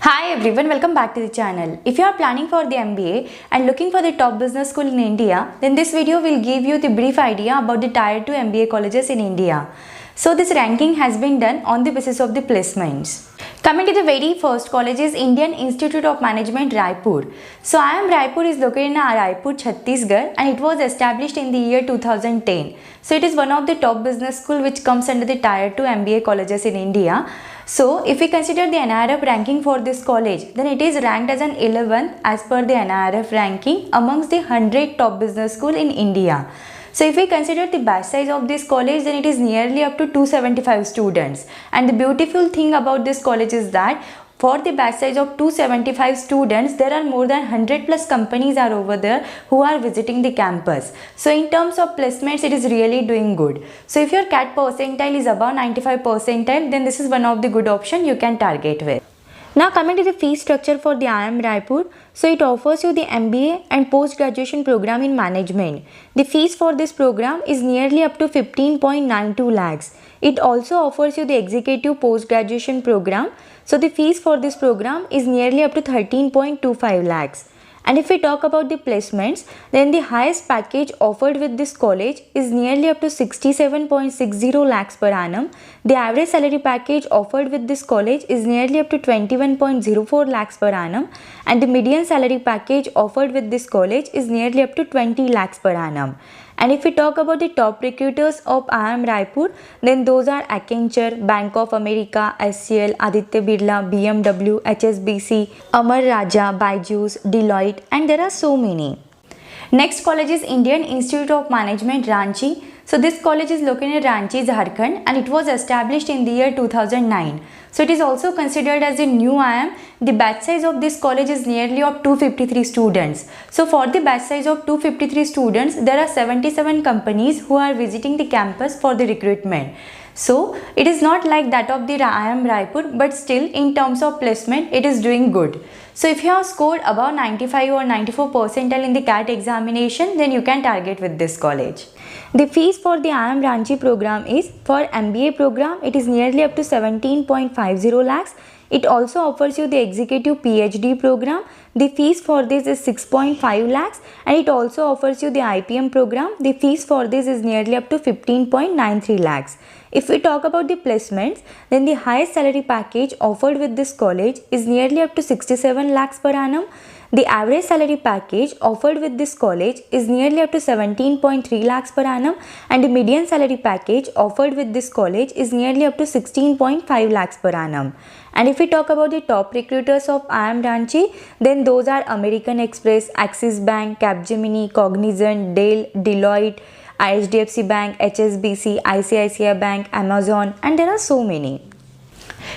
Hi everyone, welcome back to the channel. If you are planning for the MBA and looking for the top business school in India, then this video will give you the brief idea about the Tier 2 MBA colleges in India. So this ranking has been done on the basis of the placements. Coming to the very first college is Indian Institute of Management, Raipur. So IIM Raipur is located in Raipur, Chhattisgarh, and it was established in the year 2010. So it is one of the top business school which comes under the Tier 2 MBA colleges in India. So if we consider the NIRF ranking for this college, then it is ranked as an 11th as per the NIRF ranking amongst the 100 top business school in India. So if we consider the batch size of this college, then it is nearly up to 275 students. And the beautiful thing about this college is that for the batch size of 275 students, there are more than 100 plus companies are over there who are visiting the campus. So in terms of placements, it is really doing good. So if your CAT percentile is above 95 percentile, then this is one of the good option you can target with. Now coming to the fee structure for the IIM Raipur, so it offers you the MBA and post-graduation program in management. The fees for this program is nearly up to 15.92 lakhs. It also offers you the executive post-graduation program. So the fees for this program is nearly up to 13.25 lakhs. And if we talk about the placements, then the highest package offered with this college is nearly up to 67.60 lakhs per annum. The average salary package offered with this college is nearly up to 21.04 lakhs per annum. And the median salary package offered with this college is nearly up to 20 lakhs per annum. And if we talk about the top recruiters of IIM Raipur, then those are Accenture, Bank of America, SCL, Aditya Birla, BMW, HSBC, Amar Raja, Byju's, Deloitte, and there are so many. Next college is Indian Institute of Management, Ranchi. So this college is located in Ranchi, Jharkhand, and it was established in the year 2009. So it is also considered as a new IIM. The batch size of this college is nearly of 253 students. So for the batch size of 253 students, there are 77 companies who are visiting the campus for the recruitment. So it is not like that of the IIM Raipur, but still in terms of placement, it is doing good. So if you have scored above 95 or 94 percentile in the CAT examination, then you can target with this college. The fees for the IIM Ranchi program is, for MBA program, it is nearly up to 17.50 lakhs. It also offers you the executive PhD program. The fees for this is 6.5 lakhs, and it also offers you the IPM program. The fees for this is nearly up to 15.93 lakhs. If we talk about the placements, then the highest salary package offered with this college is nearly up to 67 lakhs per annum. The average salary package offered with this college is nearly up to 17.3 lakhs per annum, and the median salary package offered with this college is nearly up to 16.5 lakhs per annum. And if we talk about the top recruiters of IIM Ranchi, then those are American Express, Axis Bank, Capgemini, Cognizant, Dell, Deloitte, IHDFC Bank, HSBC, ICICI Bank, Amazon, and there are so many.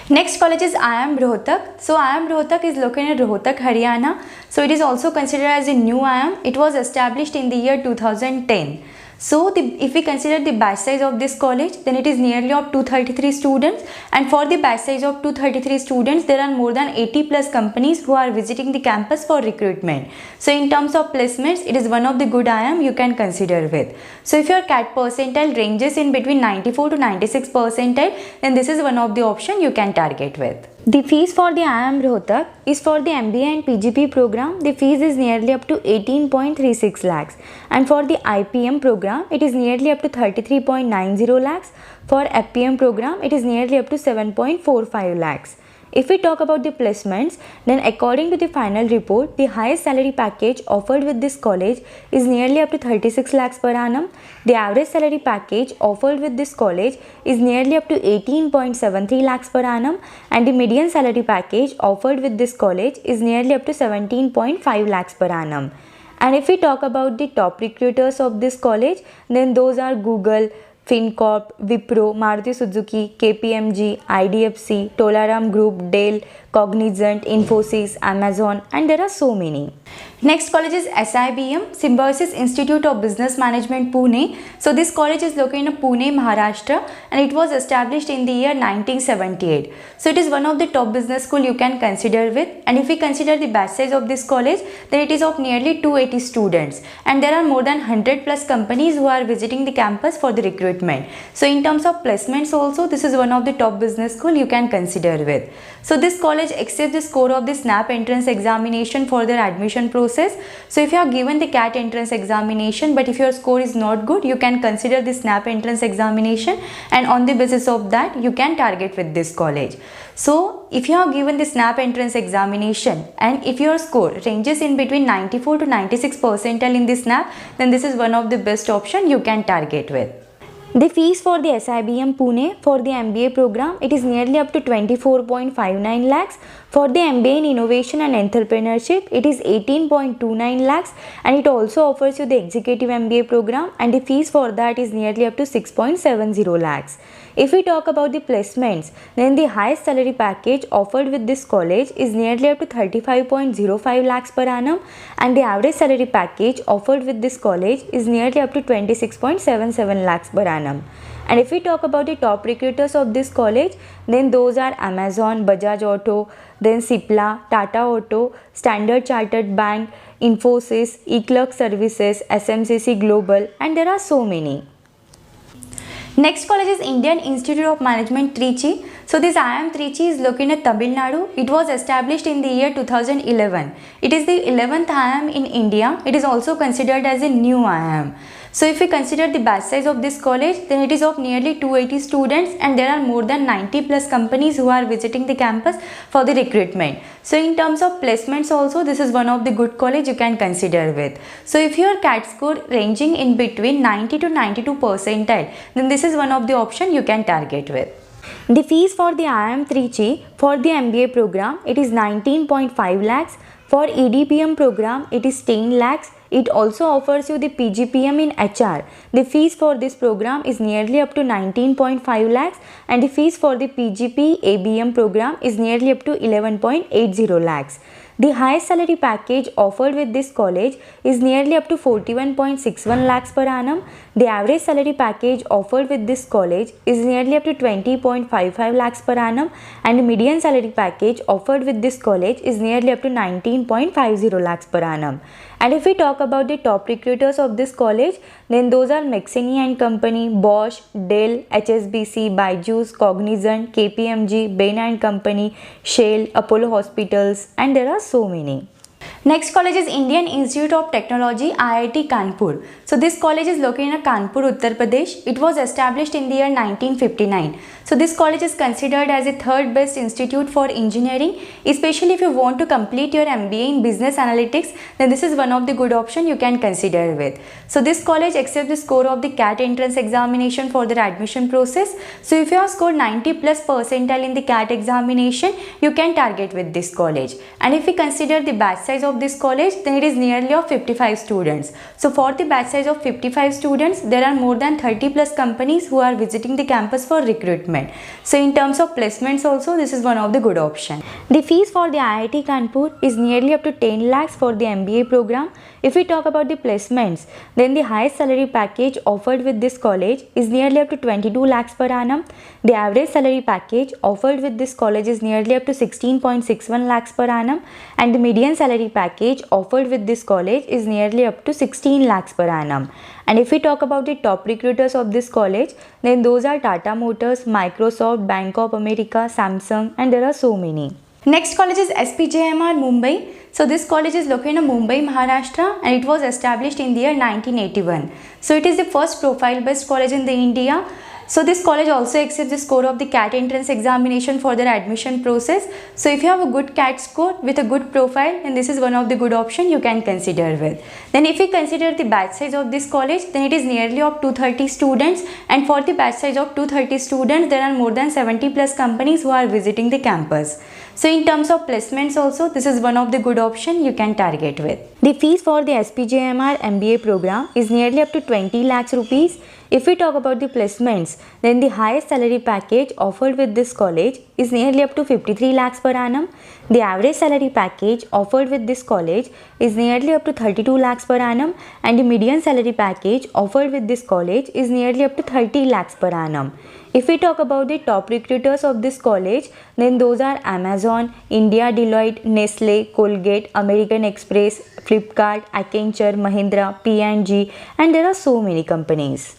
Next college is IIM Rohtak. So IIM Rohtak is located in Rohtak, Haryana. So it is also considered as a new IIM. It was established in the year 2010. So if we consider the batch size of this college, then it is nearly of 233 students, and for the batch size of 233 students, there are more than 80 plus companies who are visiting the campus for recruitment. So in terms of placements, it is one of the good IIM you can consider with. So if your CAT percentile ranges in between 94 to 96 percentile, then this is one of the option you can target with. The fees for the IIM Rohtak is, for the MBA and PGP program, the fees is nearly up to 18.36 lakhs, and for the IPM program, it is nearly up to 33.90 lakhs. For FPM program, it is nearly up to 7.45 lakhs. If we talk about the placements, then according to the final report, the highest salary package offered with this college is nearly up to 36 lakhs per annum. The average salary package offered with this college is nearly up to 18.73 lakhs per annum, and the median salary package offered with this college is nearly up to 17.5 lakhs per annum. And if we talk about the top recruiters of this college, then those are Google, FinCorp, Wipro, Maruti Suzuki, KPMG, IDFC, Tolaram Group, Dell, Cognizant, Infosys, Amazon, and there are so many. Next college is SIBM, Symbiosis Institute of Business Management, Pune. So this college is located in Pune, Maharashtra, and it was established in the year 1978. So it is one of the top business school you can consider with. And if we consider the batch size of this college, then it is of nearly 280 students, and there are more than 100 plus companies who are visiting the campus for the recruitment. So in terms of placements also, this is one of the top business school you can consider with. So this college college accepts the score of the SNAP entrance examination for their admission process. So if you have given the CAT entrance examination, but if your score is not good, you can consider the SNAP entrance examination, and on the basis of that you can target with this college. So if you have given the SNAP entrance examination and if your score ranges in between 94 to 96 percentile in the SNAP, then this is one of the best option you can target with. The fees for the SIBM Pune for the MBA program, it is nearly up to 24.59 lakhs. For the MBA in Innovation and Entrepreneurship, it is 18.29 lakhs, and it also offers you the Executive MBA program, and the fees for that is nearly up to 6.70 lakhs. If we talk about the placements, then the highest salary package offered with this college is nearly up to 35.05 lakhs per annum, and the average salary package offered with this college is nearly up to 26.77 lakhs per annum. And if we talk about the top recruiters of this college, then those are Amazon, Bajaj Auto, then Cipla, Tata Auto, Standard Chartered Bank, Infosys, eClerx Services, SMCC Global, and there are so many. Next college is Indian Institute of Management Trichy. So this IIM Trichy is located in Tamil Nadu. It was established in the year 2011. It is the 11th IIM in India. It is also considered as a new IIM. So if we consider the batch size of this college, then it is of nearly 280 students, and there are more than 90 plus companies who are visiting the campus for the recruitment. So in terms of placements also, this is one of the good college you can consider with. So if your CAT score ranging in between 90 to 92 percentile, then this is one of the option you can target with. The fees for the IIM Trichy for the MBA program, it is 19.5 lakhs. For EDPM program, it is 10 lakhs. It also offers you the PGPM in HR. The fees for this program is nearly up to 19.5 lakhs, and the fees for the PGP ABM program is nearly up to 11.80 lakhs. The highest salary package offered with this college is nearly up to 41.61 lakhs per annum. The average salary package offered with this college is nearly up to 20.55 lakhs per annum, and the median salary package offered with this college is nearly up to 19.50 lakhs per annum. And if we talk about the top recruiters of this college, then those are McKinsey and Company, Bosch, Dell, HSBC, Byju's, Cognizant, KPMG, Bain and Company, Shell, Apollo Hospitals, and there are so many. Next college is Indian Institute of Technology, IIT Kanpur. So this college is located in Kanpur, Uttar Pradesh. It was established in the year 1959. So this college is considered as a third best institute for engineering, especially if you want to complete your MBA in business analytics, then this is one of the good option you can consider with. So this college accepts the score of the CAT entrance examination for their admission process. So if you have scored 90 plus percentile in the CAT examination, you can target with this college. And if we consider the batch size of this college, then it is nearly of 55 students. So for the batch size of 55 students, there are more than 30 plus companies who are visiting the campus for recruitment. So in terms of placements also, this is one of the good option. The fees for the IIT Kanpur is nearly up to 10 lakhs for the MBA program. If we talk about the placements, then the highest salary package offered with this college is nearly up to 22 lakhs per annum. The average salary package offered with this college is nearly up to 16.61 lakhs per annum, and the median salary package offered with this college is nearly up to 16 lakhs per annum. And if we talk about the top recruiters of this college, then those are Tata Motors, Microsoft, Bank of America, Samsung, and there are so many. Next college is SPJIMR Mumbai. So this college is located in Mumbai, Maharashtra, and it was established in the year 1981. So it is the first profile based college in the India. So this college also accepts the score of the CAT entrance examination for their admission process. So if you have a good CAT score with a good profile, then this is one of the good option you can consider with. Then if we consider the batch size of this college, then it is nearly of 230 students, and for the batch size of 230 students, there are more than 70 plus companies who are visiting the campus. So in terms of placements also, this is one of the good option you can target with. The fees for the SPJIMR MBA program is nearly up to 20 lakhs rupees. If we talk about the placements, then the highest salary package offered with this college is nearly up to 53 lakhs per annum. The average salary package offered with this college is nearly up to 32 lakhs per annum, and the median salary package offered with this college is nearly up to 30 lakhs per annum. If we talk about the top recruiters of this college, then those are Amazon, India Deloitte, Nestle, Colgate, American Express, Flipkart, Accenture, Mahindra, P&G, and there are so many companies.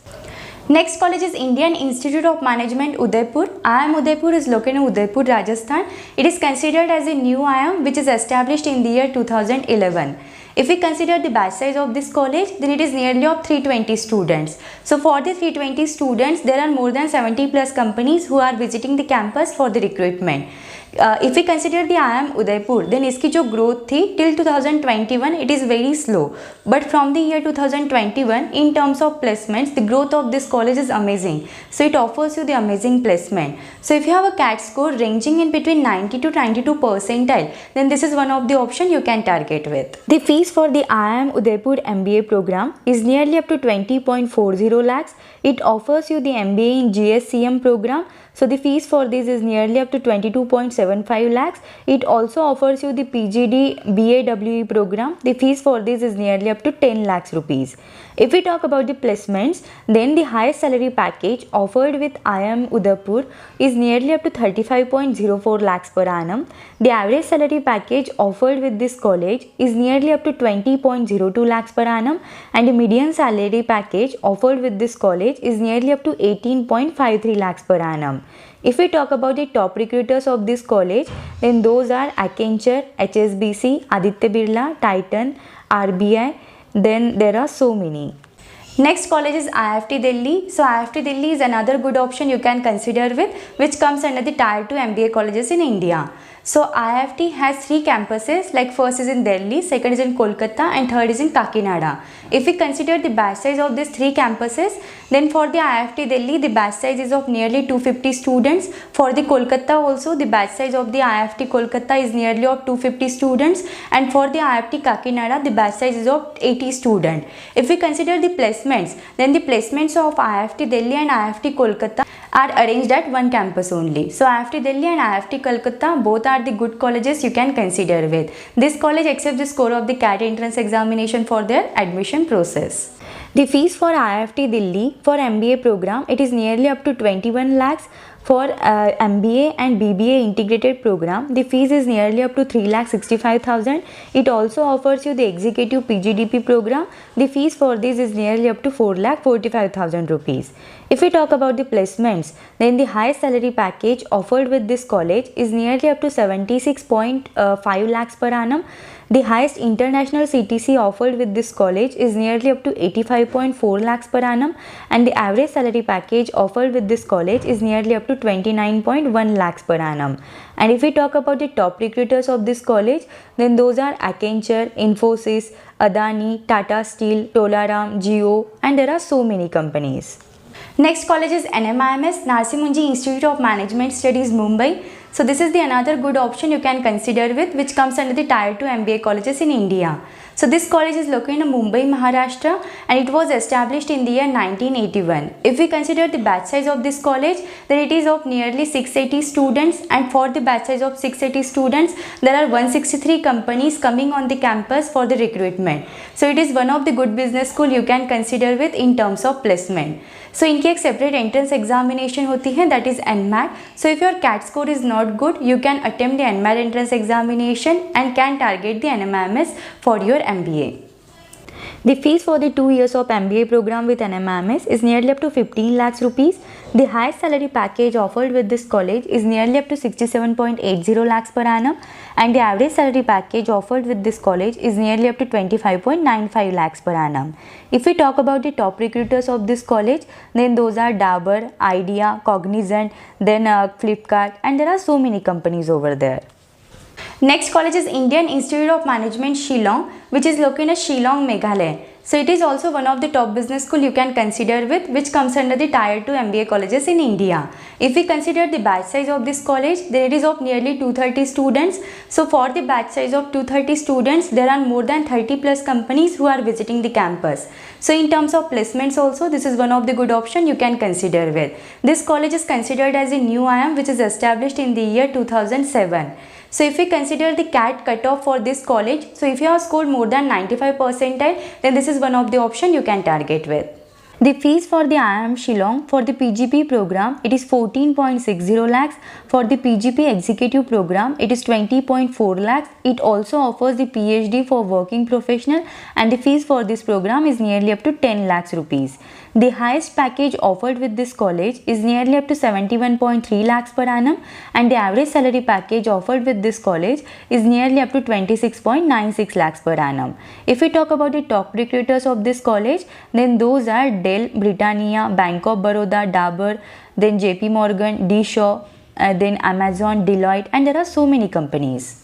Next college is Indian Institute of Management, Udaipur. IIM Udaipur is located in Udaipur, Rajasthan. It is considered as a new IIM which is established in the year 2011. If we consider the batch size of this college, then it is nearly of 320 students. So for the 320 students, there are more than 70 plus companies who are visiting the campus for the recruitment. If we consider the IIM Udaipur, then इसकी जो growth थी till 2021 it is very slow. But from the year 2021, in terms of placements, the growth of this college is amazing. So it offers you the amazing placement. So if you have a CAT score ranging in between 90 to 92 percentile, then this is one of the option you can target with. The fees for the IIM Udaipur MBA program is nearly up to 20.40 lakhs. It offers you the MBA in GSCM program. So the fees for this is nearly up to 22.75 lakhs. It also offers you the PGD BAWE program. The fees for this is nearly up to 10 lakhs rupees. If we talk about the placements, then the highest salary package offered with IIM Udaipur is nearly up to 35.04 lakhs per annum. The average salary package offered with this college is nearly up to 20.02 lakhs per annum, and the median salary package offered with this college is nearly up to 18.53 lakhs per annum. If we talk about the top recruiters of this college, then those are Accenture, HSBC, Aditya Birla, Titan, RBI. Then there are so many. Next college is IFT Delhi. So IFT Delhi is another good option you can consider with, which comes under the Tier 2 MBA colleges in India. So IFT has 3 campuses, like first is in Delhi, second is in Kolkata, and third is in Kakinada. If we consider the batch size of these 3 campuses, then for the IFT Delhi, the batch size is of nearly 250 students. For the Kolkata also, the batch size of the IFT Kolkata is nearly of 250 students, and for the IFT Kakinada, the batch size is of 80 students. If we consider the placements, then the placements of IFT Delhi and IFT Kolkata are arranged at one campus only. So IFT Delhi and IFT Kolkata both are the good colleges you can consider with. This college accepts the score of the CAT entrance examination for their admission process. The fees for IFT Delhi for MBA program, it is nearly up to 21 lakhs. For MBA and BBA integrated program, the fees is nearly up to 3,65,000. It also offers you the executive PGDP program. The fees for this is nearly up to 4,45,000 rupees. If we talk about the placements, then the highest salary package offered with this college is nearly up to 76.5 lakhs per annum. The highest international CTC offered with this college is nearly up to 85.4 lakhs per annum, and the average salary package offered with this college is nearly up to 29.1 lakhs per annum. And if we talk about the top recruiters of this college, then those are Accenture, Infosys, Adani, Tata Steel, Tolaram, Jio, and there are so many companies. Next college is NMIMS, Narsi Monjee Institute of Management Studies, Mumbai. So this is the another good option you can consider with, which comes under the Tier 2 MBA colleges in India. So this college is located in Mumbai, Maharashtra, and it was established in the year 1981. If we consider the batch size of this college, then it is of nearly 680 students, and for the batch size of 680 students, there are 163 companies coming on the campus for the recruitment. So it is one of the good business school you can consider with in terms of placement. So इनकी एक separate entrance examination होती है, that is NMAT. So if your CAT score is not good, you can attempt the NMAT entrance examination and can target the NMIMS for your MBA. The fees for the 2 years of MBA program with NMIMS is nearly up to 15 lakhs rupees. The highest salary package offered with this college is nearly up to 67.80 lakhs per annum, and the average salary package offered with this college is nearly up to 25.95 lakhs per annum. If we talk about the top recruiters of this college, then those are Dabur, Idea, Cognizant, then Flipkart, and there are so many companies over there. Next college is Indian Institute of Management, Shillong, which is located in Shillong, Meghalaya. So it is also one of the top business school you can consider with, which comes under the Tier 2 MBA colleges in India. If we consider the batch size of this college, then it is of nearly 230 students. So for the batch size of 230 students, there are more than 30 plus companies who are visiting the campus. So in terms of placements also, this is one of the good option you can consider with. This college is considered as a new IIM which is established in the year 2007. So if we consider the CAT cutoff for this college, so if you have scored more than 95 percentile, then this is one of the option you can target with. The fees for the IIM Shillong for the PGP program, it is 14.60 lakhs. For the PGP executive program, it is 20.4 lakhs. It also offers the PhD for working professional, and the fees for this program is nearly up to 10 lakhs rupees. The highest package offered with this college is nearly up to 71.3 lakhs per annum, and the average salary package offered with this college is nearly up to 26.96 lakhs per annum. If we talk about the top recruiters of this college, then those are Dell, Britannia, Bank of Baroda, Dabur, then JP Morgan, D. Shaw, then Amazon, Deloitte, and there are so many companies.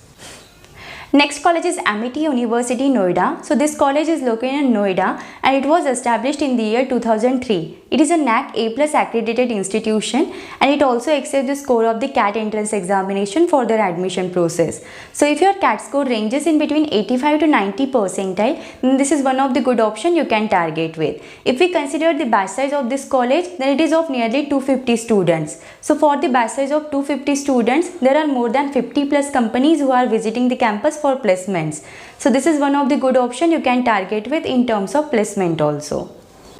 Next college is Amity University, Noida. So this college is located in Noida and it was established in the year 2003. It is a NAC A+ accredited institution and it also accepts the score of the CAT entrance examination for their admission process. So if your CAT score ranges in between 85 to 90 percentile, then this is one of the good option you can target with. If we consider the batch size of this college, then it is of nearly 250 students. So for the batch size of 250 students, there are more than 50 plus companies who are visiting the campus for placements. So this is one of the good option you can target with in terms of placement also.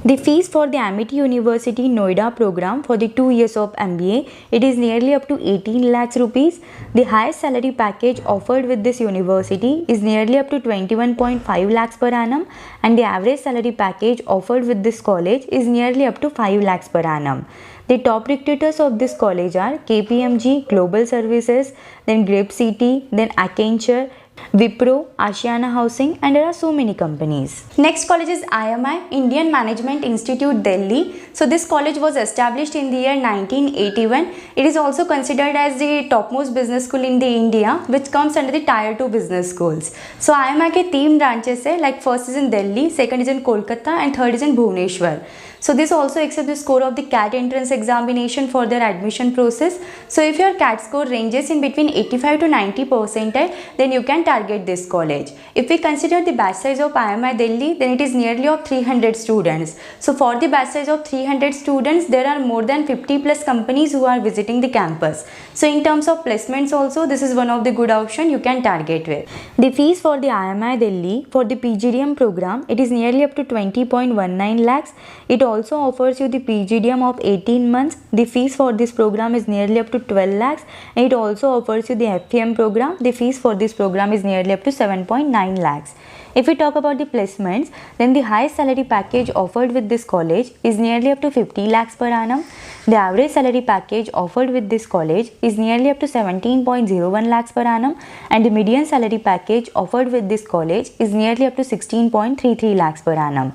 The fees for the Amity University Noida program for the 2 years of MBA, it is nearly up to 18 lakhs rupees. The highest salary package offered with this university is nearly up to 21.5 lakhs per annum, and the average salary package offered with this college is nearly up to 5 lakhs per annum. The top recruiters of this college are KPMG, Global Services, then Grape City, then Accenture, Wipro, Asiana Housing, and there are so many companies. Next college is IMI, Indian Management Institute, Delhi. So this college was established in the year 1981. It is also considered as the topmost business school in the India, which comes under the Tier 2 business schools. So IMI के 3 branches है, like first is in Delhi, second is in Kolkata, and third is in Bhubaneswar. So this also accepts the score of the CAT entrance examination for their admission process. So if your CAT score ranges in between 85 to 90 percentile, then you can target this college. If we consider the batch size of IMI Delhi, then it is nearly of 300 students. So for the batch size of 300 students, there are more than 50 plus companies who are visiting the campus. So in terms of placements also, this is one of the good option you can target with. The fees for the IMI Delhi for the PGDM program, it is nearly up to 20.19 lakhs. It also offers you the PGDM of 18 months. The fees for this program is nearly up to 12 lakhs, and it also offers you the FPM program. The fees for this program is nearly up to 7.9 lakhs. If we talk about the placements, then the highest salary package offered with this college is nearly up to 50 lakhs per annum. The average salary package offered with this college is nearly up to 17.01 lakhs per annum, and the median salary package offered with this college is nearly up to 16.33 lakhs per annum.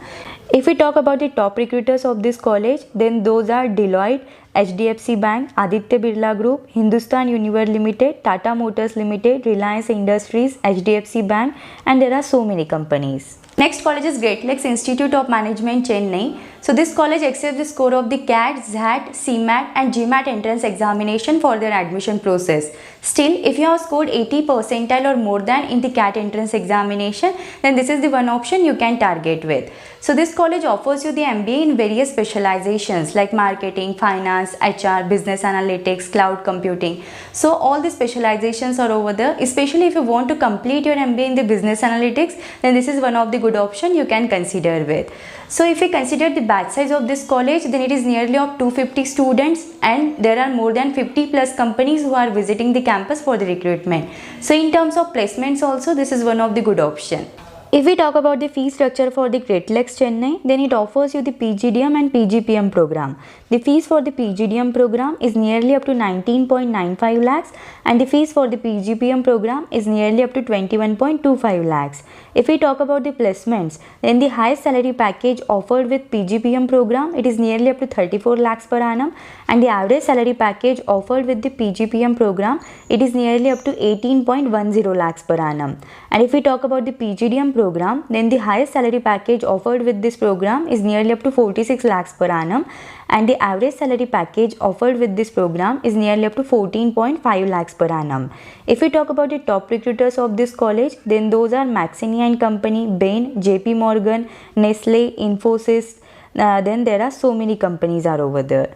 If we talk about the top recruiters of this college, then those are Deloitte, HDFC Bank, Aditya Birla Group, Hindustan Unilever Limited, Tata Motors Limited, Reliance Industries, HDFC Bank, and there are so many companies. Next college is Great Lakes Institute of Management, Chennai. So this college accepts the score of the CAT, XAT, CMAT and GMAT entrance examination for their admission process. Still, if you have scored 80 percentile or more than in the CAT entrance examination, then this is the one option you can target with. So this college offers you the MBA in various specializations like marketing, finance, HR, business analytics, cloud computing. So all the specializations are over there. Especially if you want to complete your MBA in the business analytics, then this is one of the good option you can consider with. So if we consider the batch size of this college, then it is nearly of 250 students, and there are more than 50 plus companies who are visiting the campus for the recruitment. So in terms of placements also, this is one of the good option. If we talk about the fee structure for the Great Lakes Chennai, then it offers you the PGDM and PGPM program. The fees for the PGDM program is nearly up to 19.95 lakhs, and the fees for the PGPM program is nearly up to 21.25 lakhs. If we talk about the placements, then the highest salary package offered with PGPM program, it is nearly up to 34 lakhs per annum, and the average salary package offered with the PGPM program, it is nearly up to 18.10 lakhs per annum. And if we talk about the PGDM program, then the highest salary package offered with this program is nearly up to 46 lakhs per annum, and the average salary package offered with this program is nearly up to 14.5 lakhs per annum. If we talk about the top recruiters of this college, then those are Maxini and Company, Bain, JP Morgan, Nestle, Infosys. Then there are so many companies are over there.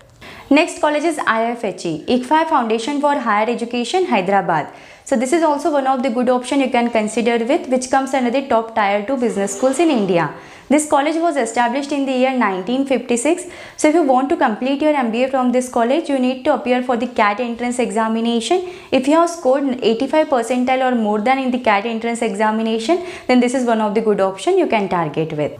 Next college is IFHE, ICFAI Foundation for Higher Education, Hyderabad. So this is also one of the good option you can consider with, which comes under the top tier 2 business schools in India. This college was established in the year 1956. So if you want to complete your MBA from this college, you need to appear for the CAT entrance examination. If you have scored 85 percentile or more than in the CAT entrance examination, then this is one of the good option you can target with.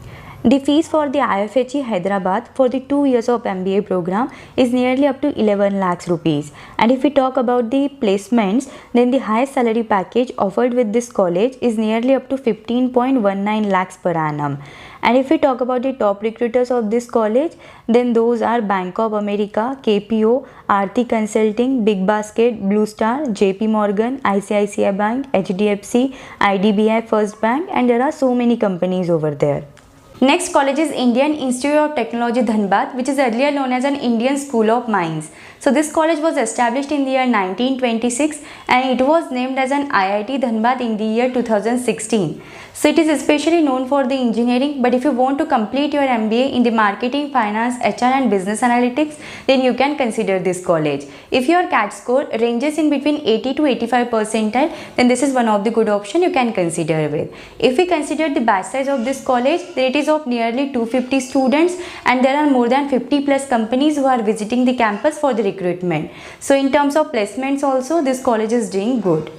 The fees for the IFHE Hyderabad for the 2 years of MBA program is nearly up to 11 lakhs rupees. And if we talk about the placements, then the highest salary package offered with this college is nearly up to 15.19 lakhs per annum. And if we talk about the top recruiters of this college, then those are Bank of America, KPO, Aarti Consulting, Big Basket, Blue Star, JP Morgan, ICICI Bank, HDFC, IDBI First Bank, and there are so many companies over there. Next college is Indian Institute of Technology Dhanbad, which is earlier known as an Indian School of Mines. So this college was established in the year 1926 and it was named as an IIT Dhanbad in the year 2016. So it is especially known for the engineering, but if you want to complete your MBA in the marketing, finance, HR and business analytics, then you can consider this college. If your CAT score ranges in between 80 to 85 percentile, then this is one of the good option you can consider with. If we consider the batch size of this college, then it is of nearly 250 students and there are more than 50 plus companies who are visiting the campus for the recruitment. So in terms of placements also, this college is doing good.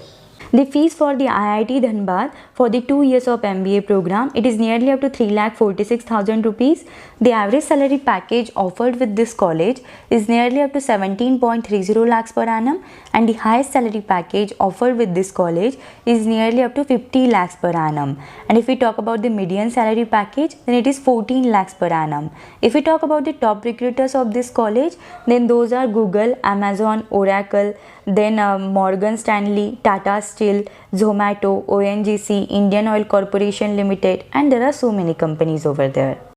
The fees for the IIT Dhanbad for the 2 years of MBA program, it is nearly up to 3,46,000 rupees. The average salary package offered with this college is nearly up to 17.30 lakhs per annum and the highest salary package offered with this college is nearly up to 50 lakhs per annum. And if we talk about the median salary package, then it is 14 lakhs per annum. If we talk about the top recruiters of this college, then those are Google, Amazon, Oracle, then Morgan Stanley, Tata Steel, Zomato, ONGC, Indian Oil Corporation Limited, and there are so many companies over there.